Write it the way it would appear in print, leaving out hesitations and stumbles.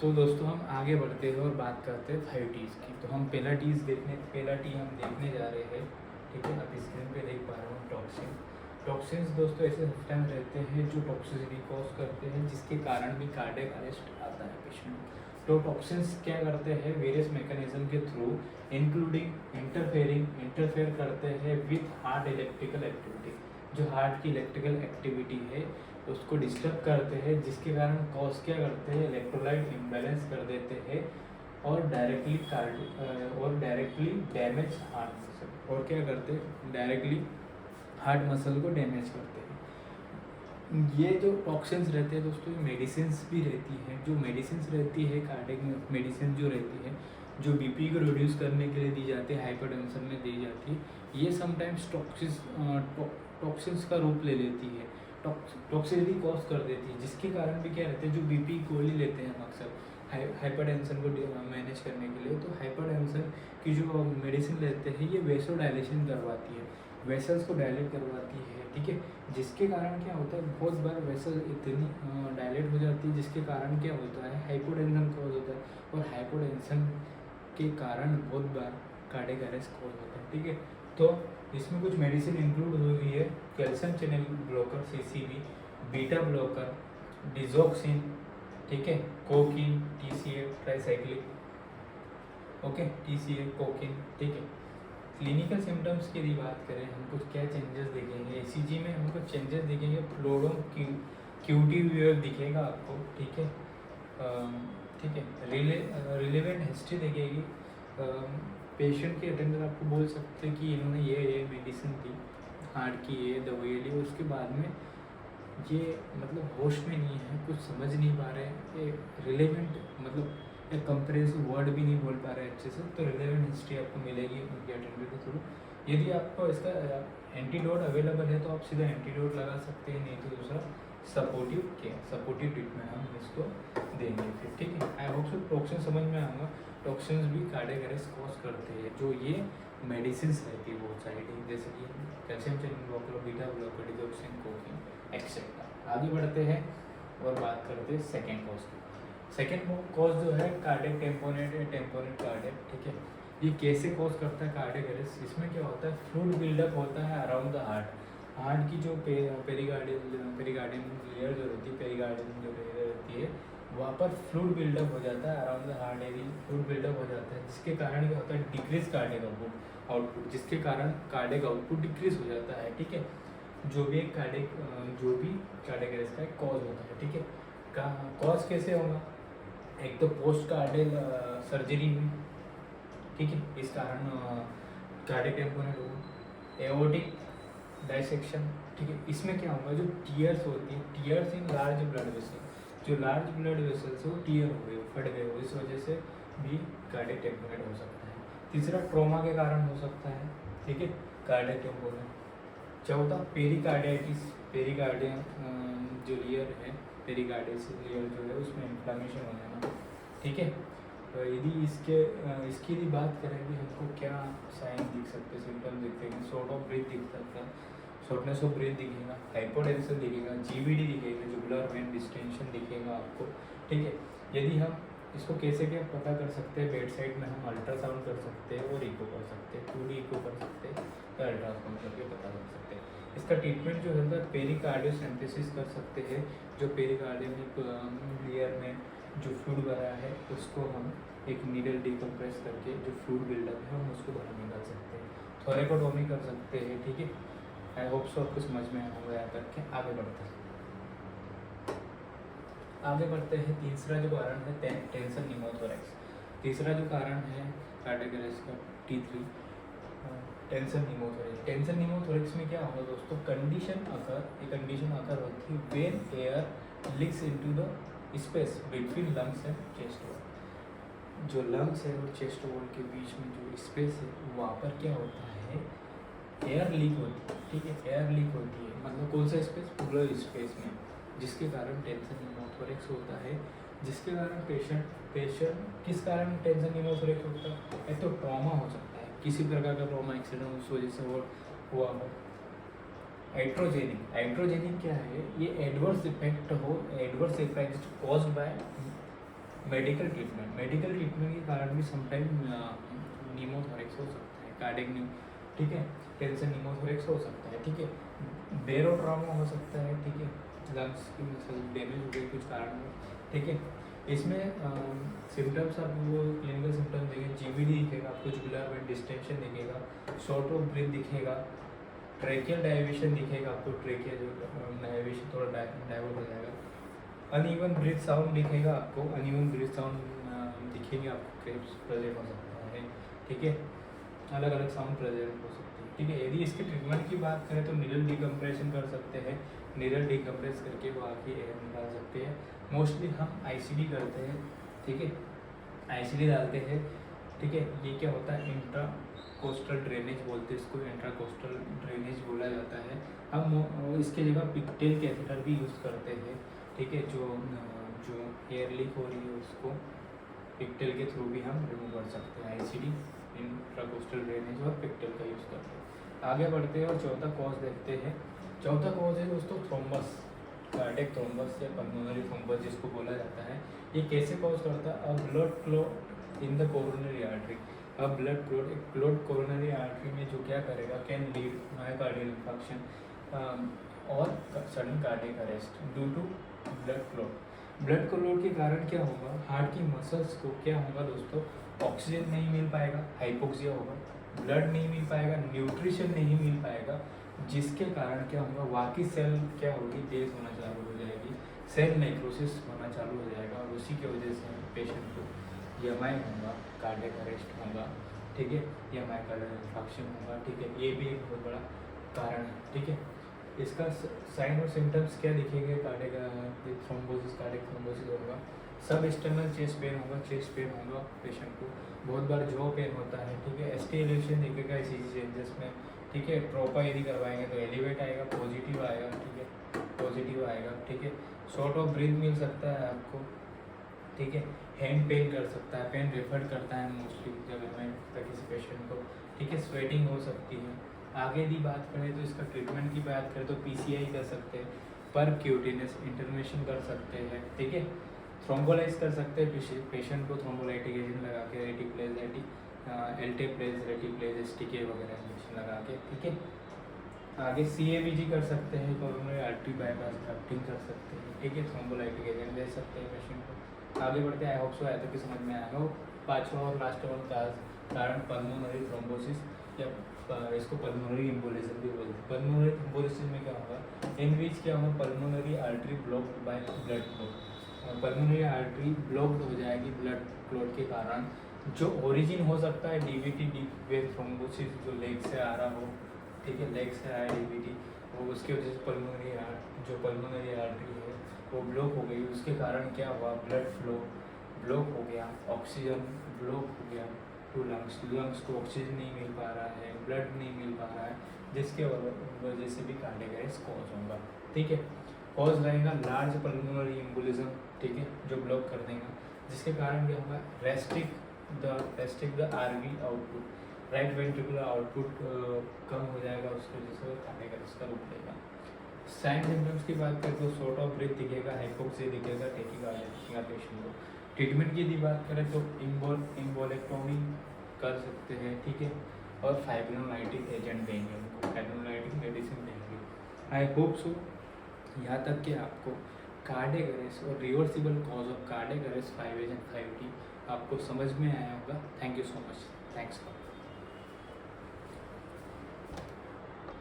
तो दोस्तों हम आगे बढ़ते हैं और बात करते हैं 5 टीज़ की। तो हम पहला टी हम देखने जा रहे हैं। ठीक है, आप स्क्रीन पे देख पा रहे हो टॉक्सिन। टॉक्सिन्स दोस्तों ऐसे सब्सटेंस रहते हैं जो टॉक्सिसिटी कॉज करते हैं, जिसके कारण भी कार्डियक अरेस्ट आता है पेशेंट। तो टॉक्सिन्स क्या करते हैं, वेरियस मैकेनिज्म के थ्रू इंक्लूडिंग इंटरफेयर करते हैं विथ हार्ट इलेक्ट्रिकल एक्टिविटी। जो हार्ट की इलेक्ट्रिकल एक्टिविटी है उसको डिस्टर्ब करते हैं, जिसके कारण कॉज क्या करते हैं, इलेक्ट्रोलाइट इम्बैलेंस कर देते हैं और डायरेक्टली डैमेज हार्ट मसल। और क्या करते हैं, डायरेक्टली हार्ट मसल को डैमेज करते हैं। ये जो टॉक्सिन्स रहते हैं दोस्तों, ये मेडिसिन्स भी रहती हैं। जो मेडिसिन्स रहती है, कार्डियक मेडिसिन जो रहती है, जो बीपी को रिड्यूस करने के लिए दी जाती है, हाइपरटेंशन में दी जाती है, ये समटाइम्स टॉक्सिन्स का रूप ले लेती है, टॉक्सिसिटी कॉज कर देती है, जिसके कारण भी क्या रहते हैं, जो बीपी गोली लेते हैं हम अक्सर हाइपरटेंशन को मैनेज करने के लिए, तो हाइपरटेंशन की जो मेडिसिन लेते हैं ये वेसो डायलेशन करवाती है, वेसल्स को डायलेट करवाती है। ठीक है, जिसके कारण क्या होता है, बहुत बार वेसल इतनी डायलेट हो जाती है, जिसके कारण क्या होता है, हाइपोटेंशन कॉज होता है और हाइपोटेंशन के कारण बहुत बार कार्डियक अरेस्ट कॉज होता है। ठीक है, तो इसमें कुछ मेडिसिन इंक्लूड हुई है, calcium channel blocker CCB, beta blocker, digoxin, ठीक है, cocaine, TCA tricyclic, okay, TCA cocaine. ठीक है, क्लिनिकल सिम्टम्स की यदि बात करें, हमको क्या चेंजेस दिखेंगे ईसीजी में, हमको चेंजेस दिखेंगे, फ्लोडो क्यूटी वेव दिखेगा आपको। ठीक है, ठीक है, रिलेवेंट हिस्ट्री दिखेगी, पेशेंट के अटेंडर आपको बोल सकते हैं कि इन्होंने ये मेडिसिन दी, हार्ट की ये दवाई ली, उसके बाद में ये मतलब होश में नहीं है, कुछ समझ नहीं पा रहे हैं, ये रिलेवेंट मतलब एक कंप्रेसिव वर्ड भी नहीं बोल पा रहे अच्छे से, तो रिलेवेंट हिस्ट्री आपको मिलेगी उनके अटेंडर के थ्रू। यदि आपको इसका एंटीडोट अवेलेबल है तो आप सीधा एंटीडोट लगा सकते हैं, नहीं तो दूसरा सपोर्टिव ट्रीटमेंट हम इसको देंगे फिर। ठीक है, आई होप सो टॉक्सिन समझ में आऊँगा। टॉक्सिन्स भी कार्डियक अरेस्ट कॉज करते हैं, जो ये मेडिसिन्स रहती है बहुत सारी, जैसे कि calcium channel blocker, beta blocker, digoxin, cocaine etcetera. आगे बढ़ते हैं और बात करते हैं सेकेंड कॉज की। सेकेंड कॉज जो है कार्डियक टेम्पोनेट या टेम्पोनेट कार्डियक। ठीक है, ये कैसे कॉज करता है कार्डियक अरेस्ट, इसमें क्या होता है, फ्लूइड बिल्डअप होता है अराउंड द हार्ट की जो पेरिकार्डियम लेयर जो रहती है, पेरिकार्डियम जो लेयर रहती है, वहाँ पर फ्लूइड बिल्डअप हो जाता है around the heart area, fluid buildup हो जाता है, जिसके कारण क्या होता है, डिक्रीज कार्डियक आउटपुट, जिसके कारण कार्डियक आउटपुट डिक्रीज हो जाता है। ठीक है, जो भी कार्डियक अरेस्ट का कॉज होता है। ठीक है, कॉज कैसे होगा, एक तो पोस्ट कार्डियल सर्जरी हुई, ठीक है, इस कारण कार्डियक टेम्पोनेट होगा, एओर्टिक डाइसेक्शन। ठीक है, इसमें क्या होगा, जो टीयर्स होती है, tears in large blood vessel, जो लार्ज ब्लड वेसल्स वो टीयर हो गए, फट गए हो, इस वजह से भी कार्डियक टेम्पोनेट हो सकता है। तीसरा ट्रॉमा के कारण हो सकता है। ठीक है, कार्डियक टेम्पोनेट। चौथा पेरिकार्डियाइटिस, पेरिकार्डियम जो लेयर है, पेरिकार्डियस लेयर जो है उसमें इन्फ्लामेशन हो जाना। ठीक है, तो यदि इसकी यदि बात करें कि हमको क्या साइन दिख सकते हैं, सिम्टम दिखते हैं, शॉर्ट ऑफ ब्रीथ दिख सकता है, शॉर्टनेस ऑफ ब्रीथ दिखेगा, हाइपोटेंशन दिखेगा, जीवीडी दिखेगा, जुगुलर वेन डिस्टेंशन दिखेगा आपको। ठीक है, यदि हम इसको कैसे क्या पता कर सकते हैं, बेड साइड में हम अल्ट्रासाउंड कर सकते हैं और इको कर सकते हैं, 2D इको कर सकते हैं या अल्ट्रासाउंड करके पता कर सकते हैं। इसका ट्रीटमेंट जो है पेरिकार्डियोसेंटेसिस कर सकते हैं, जो पेरिकार्डियम लेयर में जो फ्लूइड भरा है उसको हम एक नीडल डिकम्प्रेस करके जो फ्लूइड बिल्डअप है हम उसको बाहर निकाल सकते हैं, थोरेकोटोमी कर सकते हैं। ठीक है, आई होप सो आपको समझ में आएगा। यहाँ करके आगे बढ़ते हैं। तीसरा जो कारण है टेंशन निमोथोरेक्स। तीसरा जो कारण है कार्डियक अरेस्ट का T3 टेंशन निमोथोरेक्स। टेंशन निमोथोरेक्स में क्या होगा दोस्तों, कंडीशन अकर होती है when air leaks into the space between lungs and chest wall. जो लंग्स है और चेस्ट वॉल के बीच में जो स्पेस है वहाँ पर क्या होता है, एयर लीक होती है। ठीक है, एयर लीक होती है, मतलब कौन सा स्पेस, पूरा स्पेस में, जिसके कारण टेंशन निमोथोरेक्स होता है। जिसके कारण पेशेंट किस कारण टेंशन निमोथोरेक्स होता है, एक तो ट्रॉमा हो सकता है, किसी प्रकार का ट्रॉमा, एक्सीडेंट उस वजह से हुआ हो। हाइड्रोजेनिक क्या है, ये adverse effect caused by medical treatment के कारण भी समटाइम न्यूमोथोरेक्स हो सकता है, कार्डियक न्यू, ठीक है, टेंशन न्यूमोथोरेक्स हो सकता है, ठीक है, बेरोट्रामा हो सकता है, ठीक है, लंग्स की मसल डैमेज हो गई कुछ कारण में, ठीक है। इसमें सिम्टम्स आप वो क्लिनिकल सिम्टम्स देखेंगे, जीवीडी दिखेगा आपको, जुगुलर वेन डिस्टेंशन दिखेगा, शॉर्ट ऑफ ब्रीथ दिखेगा, ट्रेकियल डाइवेशन दिखेगा आपको, ट्रेकिया जो डाइवेशन थोड़ा डाइवर्ट हो जाएगा, अनइवन ब्रीथ साउंड दिखेगा आपको, अनइवन ब्रीथ साउंड दिखेंगे आपको, क्रेप्स प्रेजेंट हो सकता है, ठीक है, अलग अलग साउंड प्रेजेंट हो सकती है, ठीक है। यदि इसके ट्रीटमेंट की बात करें तो नीडल डिकम्प्रेशन कर सकते हैं, नीडल डिकम्प्रेस करके वो आके एयर निकाल सकते हैं। मोस्टली हम आईसीडी करते हैं, ठीक है, आईसीडी डालते हैं, ठीक है। ये क्या होता है, इंट्रा कोस्टल ड्रेनेज बोलते हैं इसको, इंट्रा कोस्टल ड्रेनेज बोला जाता है। हम इसके जगह पिक्टेल कैथेटर भी यूज़ करते हैं, ठीक है, जो एयर लीक हो रही है उसको पिक्टेल के थ्रू भी हम रिमूव कर सकते हैं, आईसीडी, इंट्राकोस्टल ड्रेनेज और पिक्टेल का यूज़ करते हैं। आगे बढ़ते हैं और चौथा कॉज देखते हैं। चौथा कॉज है दोस्तों थ्रोम्बस, कार्डियक थ्रोम्बस या पल्मोनरी थ्रोम्बस जिसको बोला जाता है। ये कैसे कॉज करता है, a blood clot in the coronary artery, अब ब्लड क्लॉट, एक क्लॉट कोरोनरी आर्टरी में जो क्या करेगा, कैन लीड मायोकार्डियल इंफार्क्शन और sudden cardiac arrest due to blood clot. Blood clot के कारण क्या होगा, हार्ट की मसल्स को क्या होगा दोस्तों, ऑक्सीजन नहीं मिल पाएगा, हाइपोक्सिया होगा, ब्लड नहीं मिल पाएगा, न्यूट्रिशन नहीं मिल पाएगा, जिसके कारण क्या होगा, बाकी सेल क्या होगी, डेज होना चालू हो जाएगी, सेल नेक्रोसिस होना चालू हो जाएगा, और उसी की वजह से पेशेंट को EMI होगा, कार्डियक अरेस्ट होगा, ठीक है, EMI कार्डियक इंफार्क्शन होगा, ठीक है। ये भी एक बहुत बड़ा कारण है, ठीक है। इसका साइन और सिम्टम्स क्या दिखेंगे, कार्डियक थ्रोम्बोसिस, कार्डियक थ्रोम्बोसिस होगा, सब एक्सटर्नल चेस्ट पेन होगा, चेस्ट पेन होगा पेशेंट को, बहुत बार जॉ पेन होता है, ठीक है, ST एलिवेशन दिखेगा ECG चेंजेस में, ठीक है। ट्रोपा यदि करवाएंगे तो एलिवेट आएगा, पॉजिटिव आएगा, ठीक है, पॉजिटिव आएगा, ठीक है। शॉर्ट ऑफ ब्रीथ मिल सकता है आपको, ठीक है। हैंड पेन कर सकता है, पेन रेफर करता है मोस्टली जब हमें किसी पेशेंट को, ठीक है। स्वेटिंग हो सकती है। आगे यदि बात करें तो इसका ट्रीटमेंट की बात करें तो PCI कर सकते हैं, पर क्यूटिनस इंटरवेंशन कर सकते हैं, ठीक है। थ्रोम्बोलाइज कर सकते हैं पेशेंट को, थ्रोम्बोलाइटिक एजेंट लगा के, रेटिप्लेज एल्टेप्लेज, रेटिप्लेज, STK वगैरह इंजेक्शन लगा के, ठीक है। आगे CABG कर सकते हैं, कोरोनरी आर्टरी बाईपास ग्राफ्टिंग कर सकते हैं, ठीक है, थ्रोम्बोलाइटिक एजेंट दे सकते हैं पेशेंट को। आगे बढ़ते हैं, आई होप सो आया था कि समझ में आएगा। पाँचवा और लास्ट वन कारण पल्मोनरी थ्रोम्बोसिस या इसको पल्मोनरी एम्बोलिज्म भी बोलते हैं। पल्मोनरी एम्बोलिज्म में क्या होगा, इन बीच क्या होगा, pulmonary artery blocked by blood clot, pulmonary artery blocked हो जाएगी ब्लड क्लॉट के कारण, जो ओरिजिन हो सकता है DVT, डीप वेन थ्रोम्बोसिस, जो लेग से आ रहा हो, ठीक है, लेग से आया DVT, वो उसकी वजह से पल्मोनरी आर्टरी है वो ब्लॉक हो गई, उसके कारण क्या हुआ, ब्लड फ्लो ब्लॉक हो गया, ऑक्सीजन ब्लॉक हो गया टू लंग्स को ऑक्सीजन नहीं मिल पा रहा है, ब्लड नहीं मिल पा रहा है, जिसके वजह से भी कार्डियक अरेस्ट कॉज होगा, ठीक है। कॉज रहेगा लार्ज पल्मोनरी एम्बोलिज्म, ठीक है, जो ब्लॉक कर देगा, जिसके कारण क्या होगा, restrict the RV output, right ventricular output कम हो जाएगा, उसकी वजह से कार्डियक अरेस्ट का रूप लेगा। साइन सिम्टम्स की बात करें तो शॉर्ट ऑफ ब्रीथ दिखेगा, हाइपोक्सिया दिखेगा, टेकिकार्डिया दिखेगा पेशेंट को। ट्रीटमेंट की यदि बात करें तो इम्बोलेक्टोमी कर सकते हैं, ठीक है, और फाइब्रोनाइटिक एजेंट देंगे उनको, फाइब्रोनाइटिक मेडिसिन देंगे। आई होप सो यहाँ तक कि आपको कार्डियक अरेस्ट और reversible cause of cardiac arrest 5H and 5T आपको समझ में आया होगा। Thank you so much, thanks for